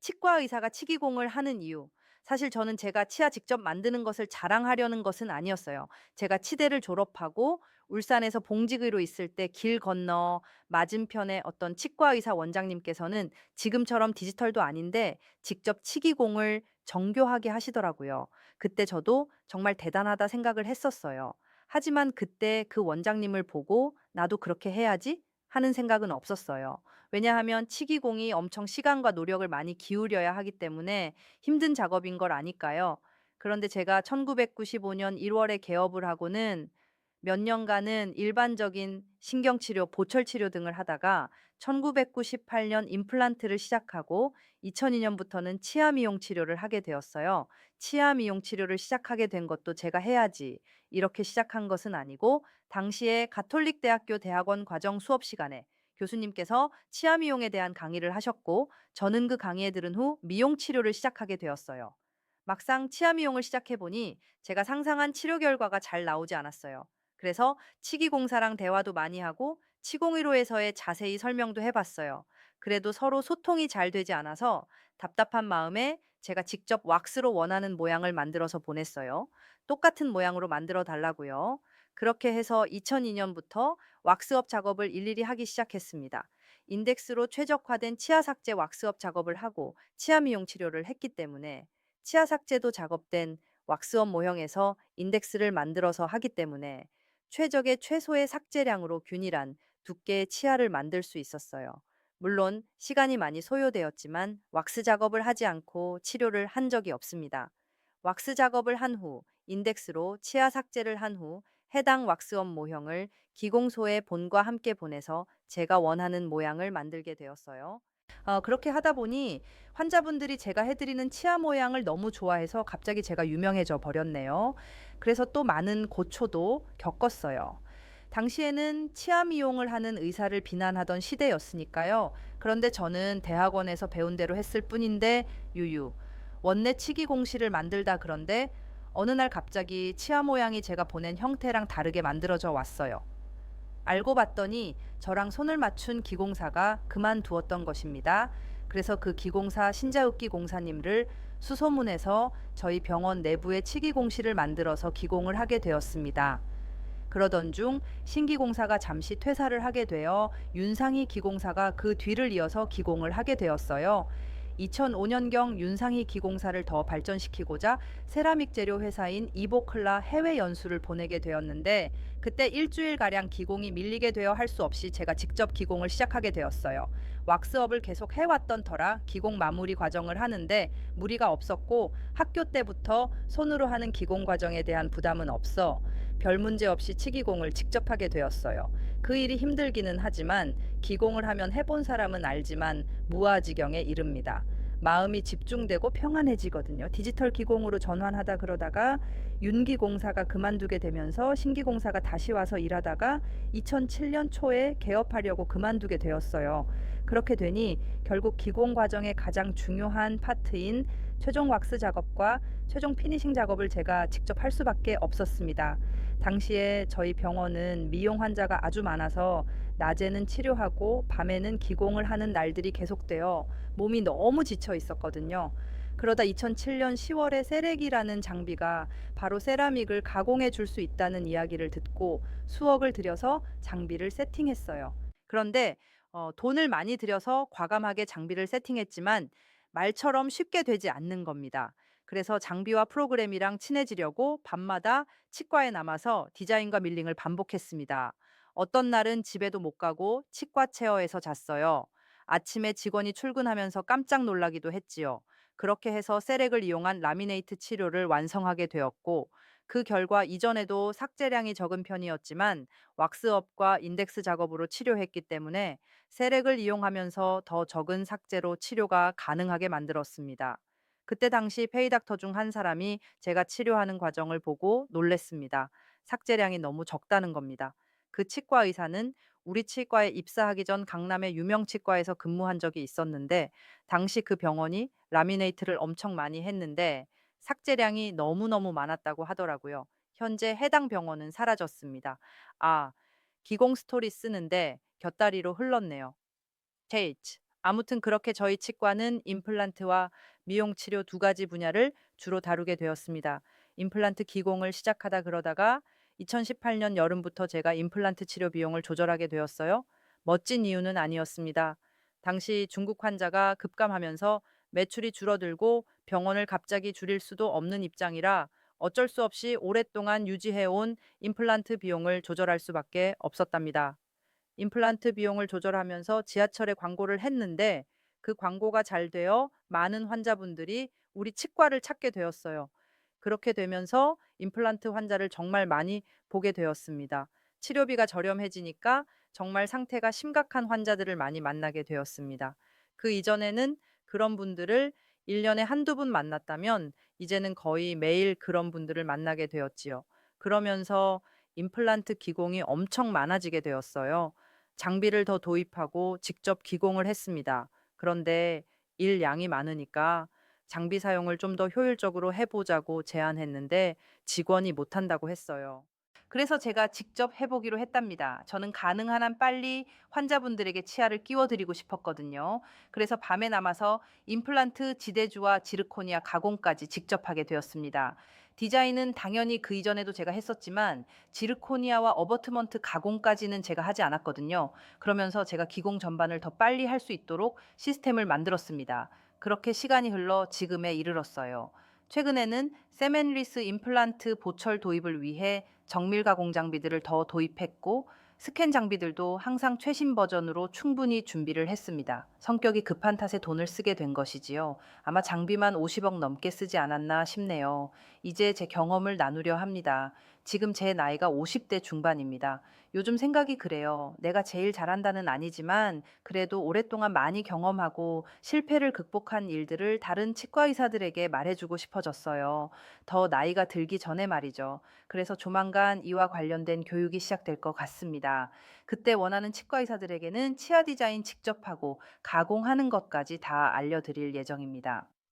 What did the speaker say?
치과 의사가 치기공을 하는 이유. 사실 저는 제가 치아 직접 만드는 것을 자랑하려는 것은 아니었어요. 제가 치대를 졸업하고 울산에서 봉직의로 있을 때 길 건너 맞은편에 어떤 치과 의사 원장님께서는 지금처럼 디지털도 아닌데 직접 치기공을 정교하게 하시더라고요. 그때 저도 정말 대단하다 생각을 했었어요. 하지만 그때 그 원장님을 보고 나도 그렇게 해야지 하는 생각은 없었어요. 왜냐하면 치기공이 엄청 시간과 노력을 많이 기울여야 하기 때문에 힘든 작업인 걸 아니까요. 그런데 제가 1995년 1월에 개업을 하고는 몇 년간은 일반적인 신경치료, 보철치료 등을 하다가 1998년 임플란트를 시작하고 2002년부터는 치아 미용 치료를 하게 되었어요. 치아 미용 치료를 시작하게 된 것도 제가 해야지 이렇게 시작한 것은 아니고 당시에 가톨릭 대학교 대학원 과정 수업 시간에 교수님께서 치아 미용에 대한 강의를 하셨고 저는 그 강의에 들은 후 미용 치료를 시작하게 되었어요. 막상 치아 미용을 시작해 보니 제가 상상한 치료 결과가 잘 나오지 않았어요. 그래서 치기공사랑 대화도 많이 하고 치공의로에서의 자세히 설명도 해봤어요. 그래도 서로 소통이 잘 되지 않아서 답답한 마음에 제가 직접 왁스로 원하는 모양을 만들어서 보냈어요. 똑같은 모양으로 만들어 달라고요. 그렇게 해서 2002년부터 왁스업 작업을 일일이 하기 시작했습니다. 인덱스로 최적화된 치아 삭제 왁스업 작업을 하고 치아 미용 치료를 했기 때문에 치아 삭제도 작업된 왁스업 모형에서 인덱스를 만들어서 하기 때문에 최적의 최소의 삭제량으로 균일한 두께의 치아를 만들 수 있었어요. 물론 시간이 많이 소요되었지만 왁스 작업을 하지 않고 치료를 한 적이 없습니다. 왁스 작업을 한 후 인덱스로 치아 삭제를 한 후 해당 왁스업 모형을 기공소에 본과 함께 보내서 제가 원하는 모양을 만들게 되었어요. 그렇게 하다 보니 환자분들이 제가 해드리는 치아 모양을 너무 좋아해서 갑자기 제가 유명해져 버렸네요. 그래서 또 많은 고초도 겪었어요. 당시에는 치아 미용을 하는 의사를 비난하던 시대였으니까요. 그런데 저는 대학원에서 배운 대로 했을 뿐인데 유유. 원내 치기 공시를 만들다 그런데 어느 날 갑자기 치아 모양이 제가 보낸 형태랑 다르게 만들어져 왔어요. 알고 봤더니 저랑 손을 맞춘 기공사가 그만두었던 것입니다. 그래서 그 기공사 신자욱기 공사님을 수소문해서 저희 병원 내부에 치기 공시를 만들어서 기공을 하게 되었습니다. 그러던 중 신기공사가 잠시 퇴사를 하게 되어 윤상희 기공사가 그 뒤를 이어서 기공을 하게 되었어요. 2005년경 윤상희 기공사를 더 발전시키고자 세라믹 재료 회사인 이보클라 해외 연수를 보내게 되었는데 그때 일주일가량 기공이 밀리게 되어 할 수 없이 제가 직접 기공을 시작하게 되었어요. 왁스업을 계속 해왔던 터라 기공 마무리 과정을 하는데 무리가 없었고 학교 때부터 손으로 하는 기공 과정에 대한 부담은 없어 별 문제 없이 치기공을 직접 하게 되었어요. 그 일이 힘들기는 하지만 기공을 하면 해본 사람은 알지만 무아지경에 이릅니다. 마음이 집중되고 평안해지거든요. 디지털 기공으로 전환하다 그러다가 윤기공사가 그만두게 되면서 신기공사가 다시 와서 일하다가 2007년 초에 개업하려고 그만두게 되었어요. 그렇게 되니 결국 기공 과정의 가장 중요한 파트인 최종 왁스 작업과 최종 피니싱 작업을 제가 직접 할 수밖에 없었습니다. 당시에 저희 병원은 미용 환자가 아주 많아서 낮에는 치료하고 밤에는 기공을 하는 날들이 계속되어 몸이 너무 지쳐 있었거든요. 그러다 2007년 10월에 세렉이라는 장비가 바로 세라믹을 가공해 줄 수 있다는 이야기를 듣고 수억을 들여서 장비를 세팅했어요. 그런데 돈을 많이 들여서 과감하게 장비를 세팅했지만 말처럼 쉽게 되지 않는 겁니다. 그래서 장비와 프로그램이랑 친해지려고 밤마다 치과에 남아서 디자인과 밀링을 반복했습니다. 어떤 날은 집에도 못 가고 치과 체어에서 잤어요. 아침에 직원이 출근하면서 깜짝 놀라기도 했지요. 그렇게 해서 세렉을 이용한 라미네이트 치료를 완성하게 되었고, 그 결과 이전에도 삭제량이 적은 편이었지만 왁스업과 인덱스 작업으로 치료했기 때문에 세렉을 이용하면서 더 적은 삭제로 치료가 가능하게 만들었습니다. 그때 당시 페이닥터 중 한 사람이 제가 치료하는 과정을 보고 놀랬습니다. 삭제량이 너무 적다는 겁니다. 그 치과 의사는 우리 치과에 입사하기 전 강남의 유명 치과에서 근무한 적이 있었는데 당시 그 병원이 라미네이트를 엄청 많이 했는데 삭제량이 너무너무 많았다고 하더라고요. 현재 해당 병원은 사라졌습니다. 아, 기공 스토리 쓰는데 곁다리로 흘렀네요. 테이츠. 아무튼 그렇게 저희 치과는 임플란트와 미용 치료 두 가지 분야를 주로 다루게 되었습니다. 임플란트 기공을 시작하다 그러다가 2018년 여름부터 제가 임플란트 치료 비용을 조절하게 되었어요. 멋진 이유는 아니었습니다. 당시 중국 환자가 급감하면서 매출이 줄어들고 병원을 갑자기 줄일 수도 없는 입장이라 어쩔 수 없이 오랫동안 유지해온 임플란트 비용을 조절할 수밖에 없었답니다. 임플란트 비용을 조절하면서 지하철에 광고를 했는데 그 광고가 잘 되어 많은 환자분들이 우리 치과를 찾게 되었어요. 그렇게 되면서 임플란트 환자를 정말 많이 보게 되었습니다. 치료비가 저렴해지니까 정말 상태가 심각한 환자들을 많이 만나게 되었습니다. 그 이전에는 그런 분들을 1년에 한두 분 만났다면 이제는 거의 매일 그런 분들을 만나게 되었지요. 그러면서 임플란트 기공이 엄청 많아지게 되었어요. 장비를 더 도입하고 직접 기공을 했습니다. 그런데 일 양이 많으니까 장비 사용을 좀 더 효율적으로 해보자고 제안했는데 직원이 못한다고 했어요. 그래서 제가 직접 해보기로 했답니다. 저는 가능한 한 빨리 환자분들에게 치아를 끼워드리고 싶었거든요. 그래서 밤에 남아서 임플란트 지대주와 지르코니아 가공까지 직접 하게 되었습니다. 디자인은 당연히 그 이전에도 제가 했었지만 지르코니아와 어버트먼트 가공까지는 제가 하지 않았거든요. 그러면서 제가 기공 전반을 더 빨리 할 수 있도록 시스템을 만들었습니다. 그렇게 시간이 흘러 지금에 이르렀어요. 최근에는 세멘리스 임플란트 보철 도입을 위해 정밀 가공 장비들을 더 도입했고 스캔 장비들도 항상 최신 버전으로 충분히 준비를 했습니다. 성격이 급한 탓에 돈을 쓰게 된 것이지요. 아마 장비만 50억 넘게 쓰지 않았나 싶네요. 이제 제 경험을 나누려 합니다. 지금 제 나이가 50대 중반입니다. 요즘 생각이 그래요. 내가 제일 잘한다는 아니지만 그래도 오랫동안 많이 경험하고 실패를 극복한 일들을 다른 치과 의사들에게 말해주고 싶어졌어요. 더 나이가 들기 전에 말이죠. 그래서 조만간 이와 관련된 교육이 시작될 것 같습니다. 그때 원하는 치과 의사들에게는 치아 디자인 직접 하고 가공하는 것까지 다 알려드릴 예정입니다.